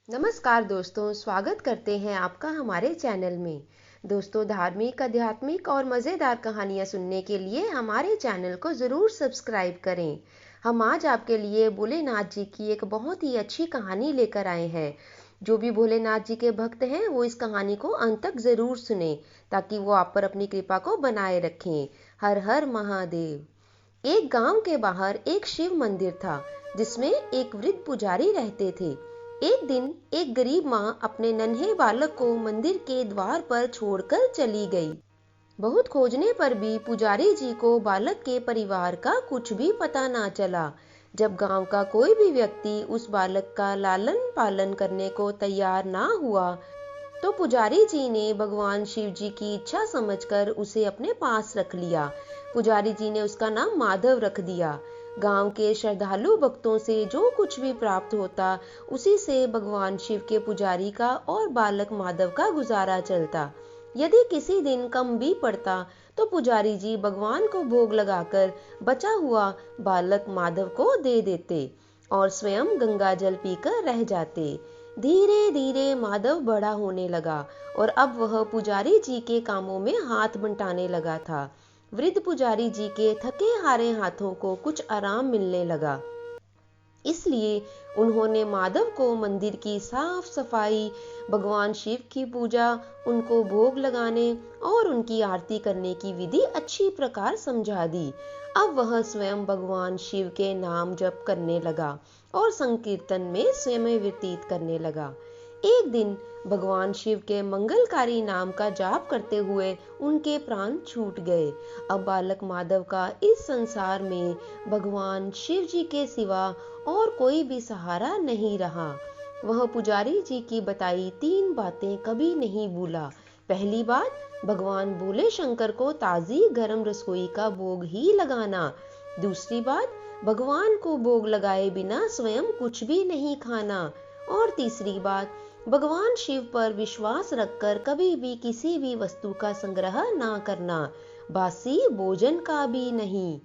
नमस्कार दोस्तों, स्वागत करते हैं आपका हमारे चैनल में। दोस्तों, धार्मिक, आध्यात्मिक और मज़ेदार कहानियाँ सुनने के लिए हमारे चैनल को ज़रूर सब्सक्राइब करें। हम आज आपके लिए भोलेनाथ जी की एक बहुत ही अच्छी कहानी लेकर आए हैं। जो भी भोलेनाथ जी के भक्त हैं वो इस कहानी को अंत तक ज़रूर सुने, ताकि वो आप पर अपनी कृपा को बनाए रखें। हर हर महादेव। एक गांव के बाहर एक शिव मंदिर था, जिसमें एक वृद्ध पुजारी रहते थे। एक दिन एक गरीब माँ अपने नन्हे बालक को मंदिर के द्वार पर छोड़कर चली गई। बहुत खोजने पर भी पुजारी जी को बालक के परिवार का कुछ भी पता ना चला। जब गांव का कोई भी व्यक्ति उस बालक का लालन पालन करने को तैयार ना हुआ, तो पुजारी जी ने भगवान शिव जी की इच्छा समझकर उसे अपने पास रख लिया। पुजारी जी ने उसका नाम माधव रख दिया। गांव के श्रद्धालु भक्तों से जो कुछ भी प्राप्त होता, उसी से भगवान शिव के पुजारी का और बालक माधव का गुजारा चलता। यदि किसी दिन कम भी पड़ता, तो पुजारी जी भगवान को भोग लगाकर बचा हुआ बालक माधव को दे देते और स्वयं गंगा जल पीकर रह जाते। धीरे धीरे माधव बड़ा होने लगा और अब वह पुजारी जी के कामों में हाथ बंटाने लगा था। वृद्ध पुजारी जी के थके हारे हाथों को कुछ आराम मिलने लगा, इसलिए उन्होंने माधव को मंदिर की साफ सफाई, भगवान शिव की पूजा, उनको भोग लगाने और उनकी आरती करने की विधि अच्छी प्रकार समझा दी। अब वह स्वयं भगवान शिव के नाम जप करने लगा और संकीर्तन में समय व्यतीत करने लगा। एक दिन भगवान शिव के मंगलकारी नाम का जाप करते हुए उनके प्राण छूट गए। अब बालक माधव का इस संसार में भगवान शिव जी के सिवा और कोई भी सहारा नहीं रहा। वह पुजारी जी की बताई 3 बातें कभी नहीं भूला। पहली बात, भगवान भोले शंकर को ताजी गर्म रसोई का भोग ही लगाना। दूसरी बात, भगवान को भोग लगाए बिना स्वयं कुछ भी नहीं खाना। और तीसरी बात, भगवान शिव पर विश्वास रखकर कभी भी किसी भी वस्तु का संग्रह ना करना, बासी भोजन का भी नहीं।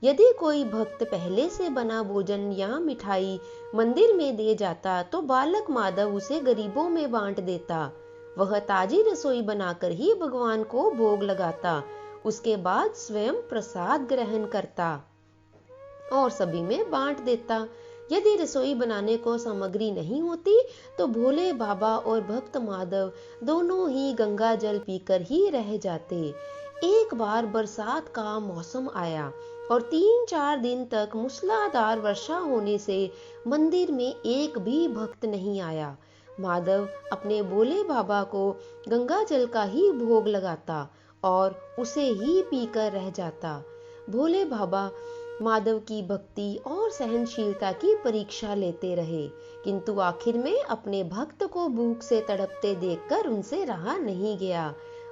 यदि कोई भक्त पहले से बना भोजन या मिठाई मंदिर में दे जाता, तो बालक माधव उसे गरीबों में बांट देता। वह ताजी रसोई बनाकर ही भगवान को भोग लगाता, उसके बाद स्वयं प्रसाद ग्रहण करता और सभी में बांट देता। यदि रसोई बनाने को सामग्री नहीं होती, तो भोले बाबा और भक्त माधव दोनों ही गंगा जल पीकर ही रह जाते। एक बार बरसात का मौसम आया और 3-4 दिन तक मूसलाधार वर्षा होने से मंदिर में एक भी भक्त नहीं आया। माधव अपने भोले बाबा को गंगा जल का ही भोग लगाता और उसे ही पीकर रह जाता। भोले बाबा माधव की भक्ति और सहनशीलता की परीक्षा लेते रहे, किंतु आखिर में अपने भक्त को भूख से तड़पते देखकर उनसे रहा नहीं गया।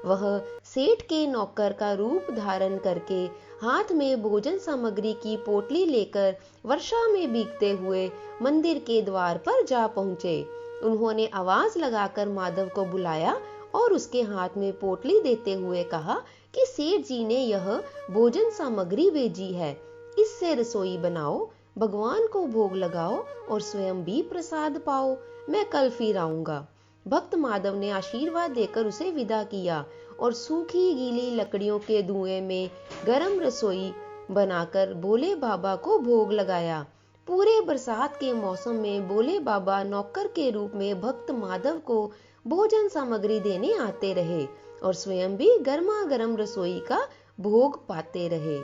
वह सेठ के नौकर का रूप धारण करके हाथ में भोजन सामग्री की पोटली लेकर वर्षा में भीगते हुए मंदिर के द्वार पर जा पहुंचे। उन्होंने आवाज लगाकर माधव को बुलाया और उसके हाथ में पोटली देते हुए कहा कि सेठ जी ने यह भोजन सामग्री भेजी है, इससे रसोई बनाओ, भगवान को भोग लगाओ और स्वयं भी प्रसाद पाओ। मैं कल फिर आऊंगा। भक्त माधव ने आशीर्वाद देकर उसे विदा किया और सूखी गीली लकड़ियों के धुएं में गरम रसोई बनाकर भोले बाबा को भोग लगाया। पूरे बरसात के मौसम में भोले बाबा नौकर के रूप में भक्त माधव को भोजन सामग्री देने आते रहे और स्वयं भी गर्मा गर्म रसोई का भोग पाते रहे।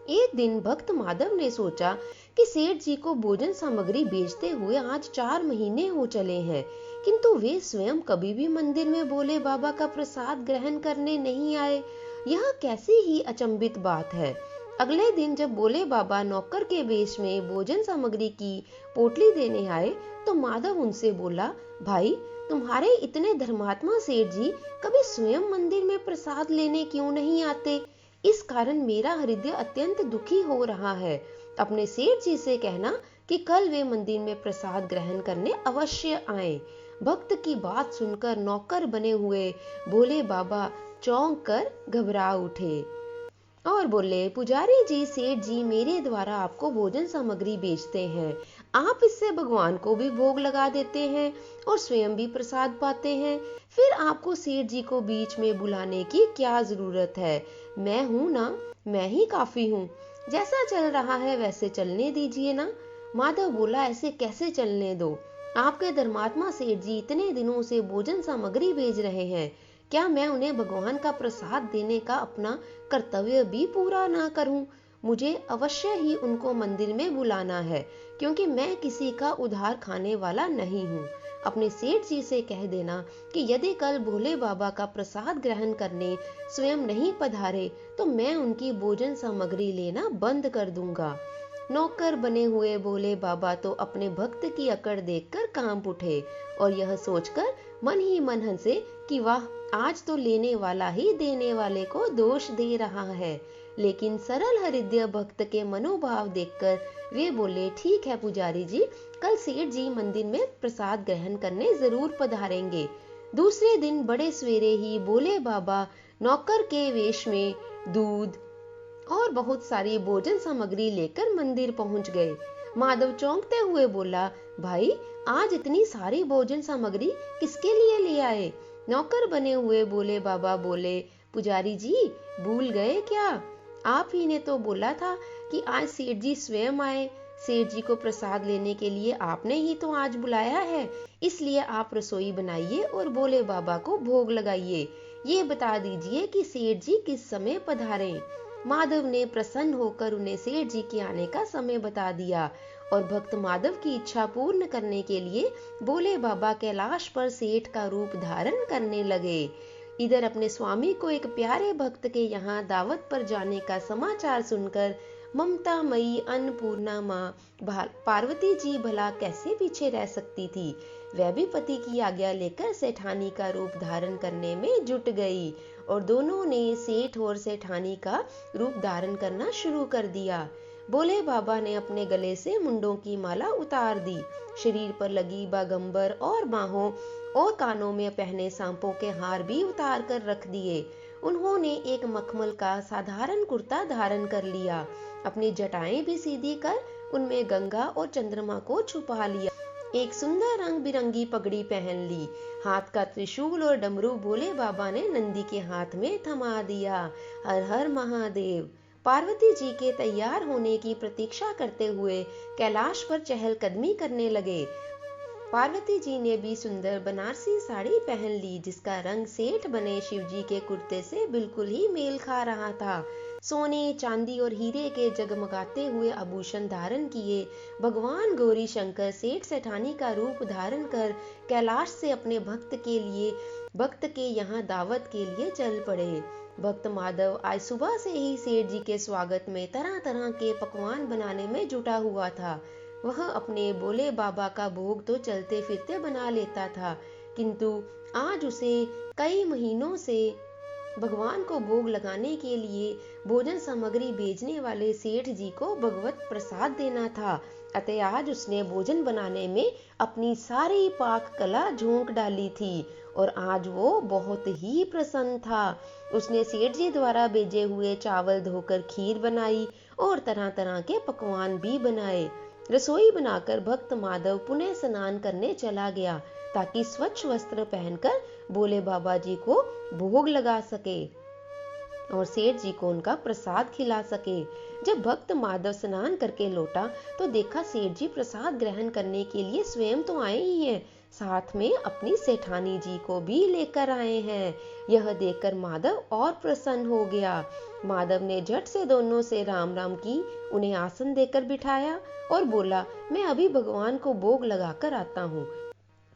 एक दिन भक्त माधव ने सोचा कि सेठ जी को भोजन सामग्री बेचते हुए आज 4 महीने हो चले हैं, किंतु वे स्वयं कभी भी मंदिर में भोले बाबा का प्रसाद ग्रहण करने नहीं आए। यह कैसी ही अचंभित बात है। अगले दिन जब भोले बाबा नौकर के वेश में भोजन सामग्री की पोटली देने आए, तो माधव उनसे बोला, भाई, तुम्हारे इतने धर्मात्मा सेठ जी कभी स्वयं मंदिर में प्रसाद लेने क्यों नहीं आते? इस कारण मेरा हृदय अत्यंत दुखी हो रहा है। अपने सेठ जी से कहना कि कल वे मंदिर में प्रसाद ग्रहण करने अवश्य आए। भक्त की बात सुनकर नौकर बने हुए भोले बाबा चौंक कर घबरा उठे और बोले, पुजारी जी, सेठ जी मेरे द्वारा आपको भोजन सामग्री बेचते हैं, आप इससे भगवान को भी भोग लगा देते हैं और स्वयं भी प्रसाद पाते हैं। फिर आपको सेठ जी को बीच में बुलाने की क्या जरूरत है? मैं हूं ना, मैं ही काफी हूँ। जैसा चल रहा है वैसे चलने दीजिए ना। माधव बोला, ऐसे कैसे चलने दो? आपके धर्मात्मा सेठ जी इतने दिनों से भोजन सामग्री भेज रहे हैं, क्या मैं उन्हें भगवान का प्रसाद देने का अपना कर्तव्य भी पूरा ना करूं? मुझे अवश्य ही उनको मंदिर में बुलाना है, क्योंकि मैं किसी का उधार खाने वाला नहीं हूँ। अपने सेठ जी से कह देना कि यदि कल भोले बाबा का प्रसाद ग्रहण करने स्वयं नहीं पधारे तो मैं उनकी भोजन सामग्री लेना बंद कर दूंगा। नौकर बने हुए भोले बाबा तो अपने भक्त की अकड़ देखकर कांप उठे और यह सोचकर मन ही मन हंसे कि वाह, आज तो लेने वाला ही देने वाले को दोष दे रहा है। लेकिन सरल हृदय भक्त के मनोभाव देखकर वे बोले, ठीक है पुजारी जी, कल सेठ जी मंदिर में प्रसाद ग्रहण करने जरूर पधारेंगे। दूसरे दिन बड़े सवेरे ही भोले बाबा नौकर के वेश में दूध और बहुत सारी भोजन सामग्री लेकर मंदिर पहुंच गए। माधव चौंकते हुए बोला, भाई, आज इतनी सारी भोजन सामग्री किसके लिए ले आए? नौकर बने हुए भोले बाबा बोले, पुजारी जी, भूल गए क्या? आप ही ने तो बोला था कि आज सेठ जी स्वयं आए। सेठ जी को प्रसाद लेने के लिए आपने ही तो आज बुलाया है, इसलिए आप रसोई बनाइए और भोले बाबा को भोग लगाइए। ये बता दीजिए कि सेठ जी किस समय पधारें। माधव ने प्रसन्न होकर उन्हें सेठ जी के आने का समय बता दिया और भक्त माधव की इच्छा पूर्ण करने के लिए भोले बाबा कैलाश पर सेठ का रूप धारण करने लगे। इधर अपने स्वामी को एक प्यारे भक्त के यहाँ दावत पर जाने का समाचार सुनकर ममता मई अन्नपूर्णा माँ पार्वती जी भला कैसे पीछे रह सकती थी। वह भी पति की आज्ञा लेकर सेठानी का रूप धारण करने में जुट गई और दोनों ने सेठ और सेठानी का रूप धारण करना शुरू कर दिया। भोले बाबा ने अपने गले से मुंडों की माला उतार दी, शरीर पर लगी बागंबर और बाहों और कानों में पहने सांपों के हार भी उतार कर रख दिए। उन्होंने एक मखमल का साधारण कुर्ता धारण कर लिया, अपनी जटाएं भी सीधी कर उनमें गंगा और चंद्रमा को छुपा लिया। एक सुंदर रंग बिरंगी पगड़ी पहन ली। हाथ का त्रिशूल और डमरू भोले बाबा ने नंदी के हाथ में थमा दिया। हर हर महादेव। पार्वती जी के तैयार होने की प्रतीक्षा करते हुए कैलाश पर चहलकदमी करने लगे। पार्वती जी ने भी सुंदर बनारसी साड़ी पहन ली, जिसका रंग सेठ बने शिवजी के कुर्ते से बिल्कुल ही मेल खा रहा था। सोने, चांदी और हीरे के जगमगाते हुए आभूषण धारण किए भगवान गौरी शंकर सेठ सेठानी का रूप धारण कर कैलाश से अपने भक्त के यहाँ दावत के लिए चल पड़े। भक्त माधव आज सुबह से ही सेठ जी के स्वागत में तरह तरह के पकवान बनाने में जुटा हुआ था। वह अपने भोले बाबा का भोग तो चलते फिरते बना लेता था, किंतु आज उसे कई महीनों से भगवान को भोग लगाने के लिए भोजन सामग्री भेजने वाले सेठ जी को भगवत प्रसाद देना था। अतः आज उसने भोजन बनाने में अपनी सारी पाक कला झोंक डाली थी और आज वो बहुत ही प्रसन्न था। उसने सेठ जी द्वारा भेजे हुए चावल धोकर खीर बनाई और तरह तरह के पकवान भी बनाए। रसोई बनाकर भक्त माधव पुनः स्नान करने चला गया, ताकि स्वच्छ वस्त्र पहनकर भोले बाबा जी को भोग लगा सके और सेठ जी को उनका प्रसाद खिला सके। जब भक्त माधव स्नान करके लौटा तो देखा सेठ जी प्रसाद ग्रहण करने के लिए स्वयं तो आए ही हैं, साथ में अपनी सेठानी जी को भी लेकर आए हैं। यह देखकर माधव और प्रसन्न हो गया। माधव ने झट से दोनों से राम राम की, उन्हें आसन देकर बिठाया और बोला, मैं अभी भगवान को भोग लगाकर आता हूँ,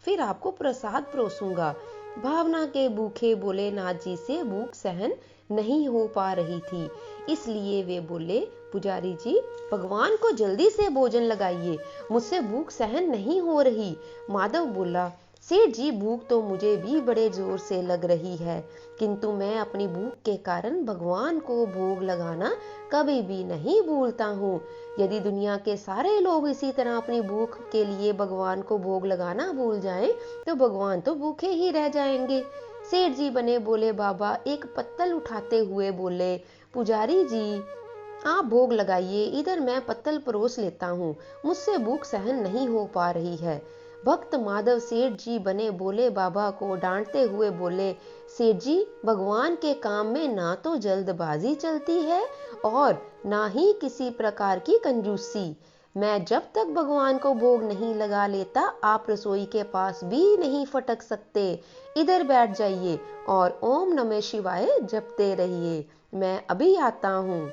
फिर आपको प्रसाद परोसूंगा। भावना के भूखे भोलेनाथ जी से भूख सहन नहीं हो पा रही थी, इसलिए वे बोले, पुजारी जी, भगवान को जल्दी से भोजन लगाइए, मुझसे भूख सहन नहीं हो रही। माधव बोला, सेठ जी, भूख तो मुझे भी बड़े जोर से लग रही है, किंतु मैं अपनी भूख के कारण भगवान को भोग लगाना कभी भी नहीं भूलता हूँ। यदि दुनिया के सारे लोग इसी तरह अपनी भूख के लिए भगवान को भोग लगाना भूल जाएं, तो भगवान तो भूखे ही रह जाएंगे। सेठ जी बने भोले बाबा एक पत्तल उठाते हुए बोले, पुजारी जी, आप भोग लगाइए, इधर मैं पत्तल परोस लेता हूँ, मुझसे भूख सहन नहीं हो पा रही है। भक्त माधव सेठ जी बने भोले बाबा को डांटते हुए बोले, सेठ जी, भगवान के काम में ना तो जल्दबाजी चलती है और ना ही किसी प्रकार की कंजूसी। मैं जब तक भगवान को भोग नहीं लगा लेता, आप रसोई के पास भी नहीं फटक सकते। इधर बैठ जाइए और ओम नमः शिवाय जपते रहिए। मैं अभी आता हूँ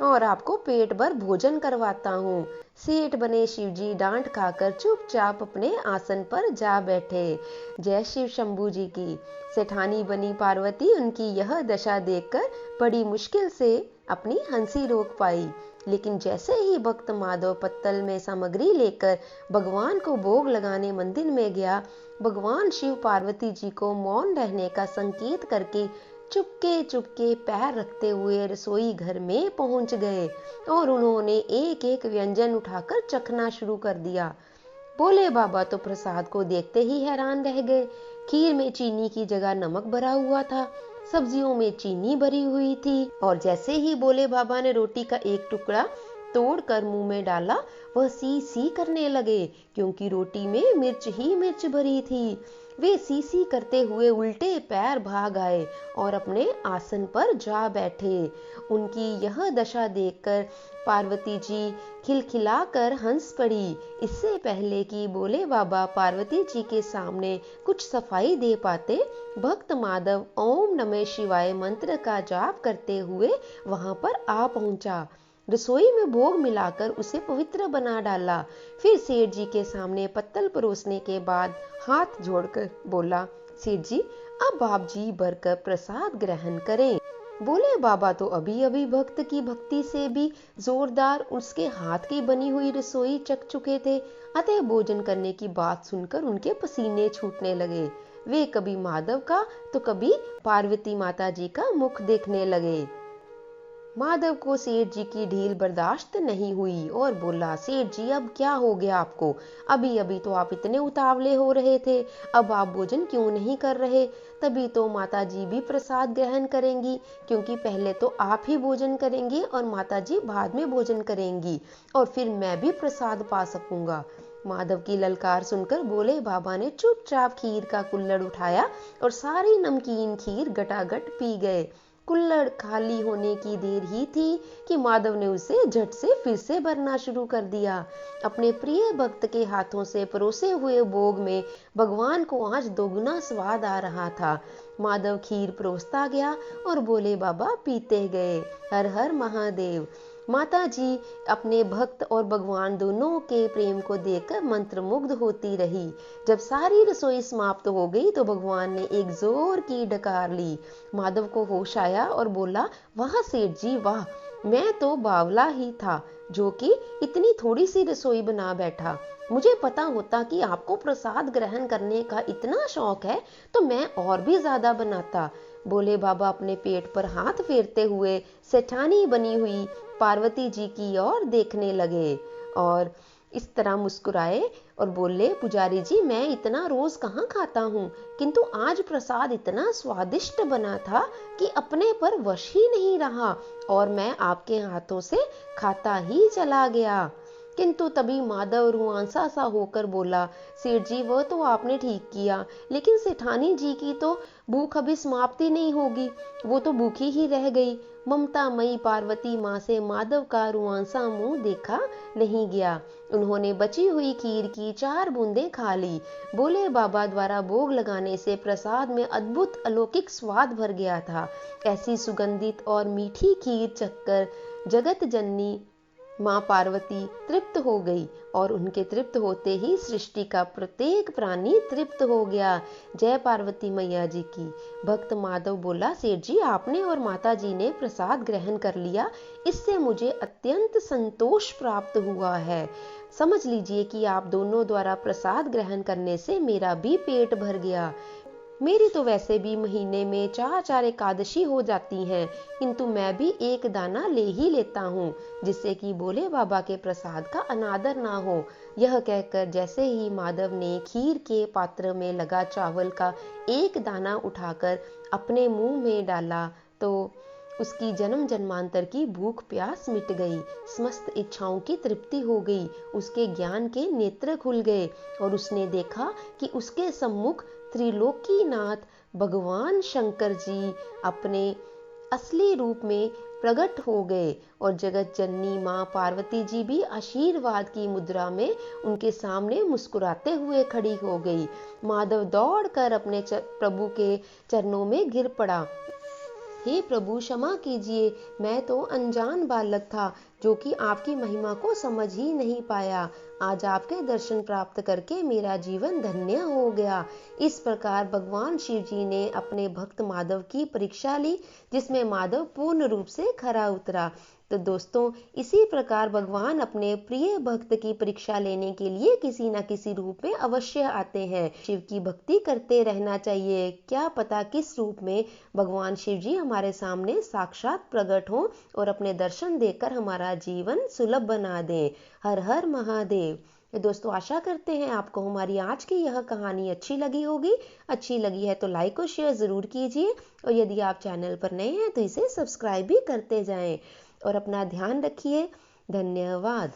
और आपको पेट भर भोजन करवाता हूँ। सेठ बने शिवजी डांट खाकर चुपचाप अपने आसन पर जा बैठे। जय शिव शंभू जी की। सेठानी बनी पार्वती उनकी यह दशा देखकर बड़ी मुश्किल से अपनी हंसी रोक पाई। लेकिन जैसे ही भक्त माधव पत्तल में सामग्री लेकर भगवान को भोग लगाने मंदिर में गया, भगवान शिव पार्वती जी को मौन रहने का संकेत करके चुपके चुपके पैर रखते हुए रसोई घर में पहुंच गए और उन्होंने एक एक व्यंजन उठाकर चखना शुरू कर दिया। भोले बाबा तो प्रसाद को देखते ही हैरान रह गए। खीर में चीनी की जगह नमक भरा हुआ था, सब्जियों में चीनी भरी हुई थी और जैसे ही भोले बाबा ने रोटी का एक टुकड़ा तोड़कर मुंह में डाला, वह सी सी करने लगे, क्योंकि रोटी में मिर्च ही मिर्च भरी थी। वे सी सी करते हुए उल्टे पैर भाग आए और अपने आसन पर जा बैठे। उनकी यह दशा देखकर पार्वती जी खिलखिलाकर हंस पड़ी। इससे पहले कि भोले बाबा पार्वती जी के सामने कुछ सफाई दे पाते, भक्त माधव ओम नमः शिवाय मंत्र का जाप करते हुए वहां पर आ पहुंचा। रसोई में भोग मिलाकर उसे पवित्र बना डाला। फिर सेठ जी के सामने पत्तल परोसने के बाद हाथ जोड़कर बोला, सेठ जी, अब आप जी भरकर प्रसाद ग्रहण करें। बोले बाबा तो अभी अभी भक्त की भक्ति से भी जोरदार उसके हाथ की बनी हुई रसोई चख चुके थे, अतः भोजन करने की बात सुनकर उनके पसीने छूटने लगे। वे कभी माधव का तो कभी पार्वती माता जी का मुख देखने लगे। माधव को सेठ जी की ढील बर्दाश्त नहीं हुई और बोला, सेठ जी, अब क्या हो गया आपको? अभी अभी तो आप इतने उतावले हो रहे थे, अब आप भोजन क्यों नहीं कर रहे? तभी तो माता जी भी प्रसाद ग्रहण करेंगी, क्योंकि पहले तो आप ही भोजन करेंगे और माता जी बाद में भोजन करेंगी और फिर मैं भी प्रसाद पा सकूंगा। माधव की ललकार सुनकर भोले बाबा ने चुपचाप खीर का कुल्हड़ उठाया और सारी नमकीन खीर गटागट पी गए। कुल्हड़ खाली होने की देर ही थी कि माधव ने उसे झट से फिर से भरना शुरू कर दिया। अपने प्रिय भक्त के हाथों से परोसे हुए भोग में भगवान को आज दोगुना स्वाद आ रहा था। माधव खीर परोसता गया और भोले बाबा पीते गए। हर हर महादेव। माता जी अपने भक्त और भगवान दोनों के प्रेम को देखकर मंत्रमुग्ध होती रही। जब सारी रसोई समाप्त हो गई तो भगवान ने एक जोर की डकार ली। माधव को होश आया और बोला, वाह सेठ जी वाह, मैं तो बावला ही था जो कि इतनी थोड़ी सी रसोई बना बैठा। मुझे पता होता कि आपको प्रसाद ग्रहण करने का इतना शौक है तो मैं और भी ज्यादा बनाता। बोले बाबा अपने पेट पर हाथ फेरते हुए सेठानी बनी हुई पार्वती जी की ओर देखने लगे और इस तरह मुस्कुराए और बोले, पुजारी जी, मैं इतना रोज कहाँ खाता हूँ, किंतु आज प्रसाद इतना स्वादिष्ट बना था कि अपने पर वश ही नहीं रहा और मैं आपके हाथों से खाता ही चला गया। किंतु तभी माधव रुआंसा सा होकर बोला, सेठ जी, वह तो आपने ठीक किया, लेकिन सेठानी जी की तो भूख अभी समाप्ति नहीं होगी, वो तो भूखी ही रह गई। ममता मई पार्वती माँ से माधव का रुआंसा मुंह देखा नहीं गया। उन्होंने बची हुई खीर की 4 बूंदें खा ली। बोले बाबा द्वारा भोग लगाने से प्रसाद में अद्भुत अलौकिक स्वाद भर गया था। ऐसी सुगंधित और मीठी खीर चखकर जगत जननी माँ पार्वती तृप्त हो गई और उनके तृप्त होते ही सृष्टि का प्रत्येक प्राणी तृप्त हो गया। जय पार्वती मैया जी की। भक्त माधव बोला, सेठ जी, आपने और माता जी ने प्रसाद ग्रहण कर लिया, इससे मुझे अत्यंत संतोष प्राप्त हुआ है। समझ लीजिए कि आप दोनों द्वारा प्रसाद ग्रहण करने से मेरा भी पेट भर गया। मेरी तो वैसे भी महीने में 4 एकादशी हो जाती हैं, किंतु मैं भी एक दाना ले ही लेता हूँ, जिससे कि भोले बाबा के प्रसाद का अनादर ना हो। यह कहकर जैसे ही माधव ने खीर के पात्र में लगा चावल का एक दाना उठाकर अपने मुंह में डाला तो उसकी जन्म जन्मांतर की भूख प्यास मिट गई, समस्त इच्छाओं की तृप्ति हो गई, उसके ज्ञान के नेत्र खुल गए और उसने देखा कि उसके सम्मुख त्रिलोकीनाथ भगवान शंकर जी अपने असली रूप में प्रकट हो गए और जगत जननी माँ पार्वती जी भी आशीर्वाद की मुद्रा में उनके सामने मुस्कुराते हुए खड़ी हो गई। माधव दौड़कर अपने प्रभु के चरणों में गिर पड़ा। हे प्रभु क्षमा कीजिए, मैं तो अनजान बालक था जो कि आपकी महिमा को समझ ही नहीं पाया। आज आपके दर्शन प्राप्त करके मेरा जीवन धन्य हो गया। इस प्रकार भगवान शिव जी ने अपने भक्त माधव की परीक्षा ली, जिसमें माधव पूर्ण रूप से खरा उतरा। तो दोस्तों, इसी प्रकार भगवान अपने प्रिय भक्त की परीक्षा लेने के लिए किसी न किसी रूप में अवश्य आते हैं। शिव की भक्ति करते रहना चाहिए, क्या पता किस रूप में भगवान शिव जी हमारे सामने साक्षात प्रकट हो और अपने दर्शन देकर हमारा जीवन सुलभ बना दें। हर हर महादेव। दोस्तों, आशा करते हैं आपको हमारी आज की यह कहानी अच्छी लगी होगी। अच्छी लगी है तो लाइक और शेयर ज़रूर कीजिए और यदि आप चैनल पर नए हैं तो इसे सब्सक्राइब भी करते जाएं और अपना ध्यान रखिए। धन्यवाद।